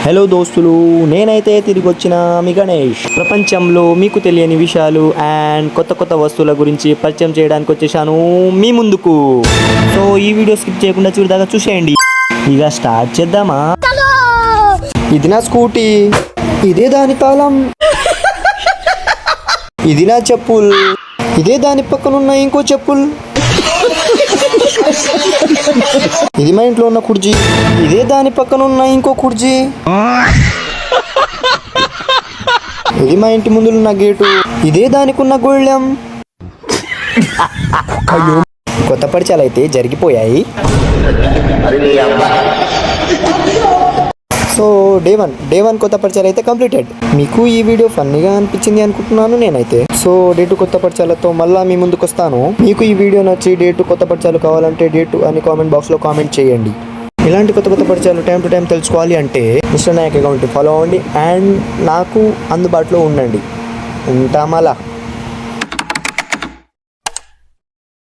Hello దోస్తులు, నేనైతే తిరిగి వచ్చిన మీ గణేష్. ప్రపంచంలో మీకు తెలియని విషయాలు అండ్ కొత్త కొత్త వస్తువుల గురించి పరిచయం చేయడానికి వచ్చేసాను మీ ముందుకు. సో ఈ వీడియో స్కిప్ చేయకుండా చూడదాకా చూసేయండి. ఇక స్టార్ట్ చేద్దామా? ఇది నా స్కూటీ, ఇదే దాని తాళం, ఇది నా చెప్పుల్, ఇదే దాని పక్కనున్న ఇంకో చెప్పుల్, ఇది మా ఇంట్లో ఉన్న కుర్జీ, ఇదే దాని పక్కన ఉన్న ఇంకో కుర్జీ, ఇది మా ఇంటి ముందు ఉన్న గేటు, ఇదే దానికి ఉన్న గొళ్ళెం. కొత్త పరిచయాలు అయితే జరిగిపోయాయి. సో డే వన్ కొత్త పరిచయాలు అయితే కంప్లీటెడ్. మీకు ఈ వీడియో ఫన్నీగా అనిపించింది అనుకుంటున్నాను నేనైతే. సో డే 2 కొత్త పరిచయాలతో మళ్ళీ మీ ముందుకు వస్తాను. మీకు ఈ వీడియో నచ్చి డే 2 కొత్త పరిచయాలు కావాలంటే డే 2 అని కామెంట్ బాక్స్లో కామెంట్ చేయండి. ఇలాంటి కొత్త కొత్త పరిచయాలు టైం టు టైం తెలుసుకోవాలి అంటే మిస్టర్ నాయక్ అకౌంట్ ఫాలో అవ్వండి అండ్ నాకు అందుబాటులో ఉండండి. ఉంటామలా.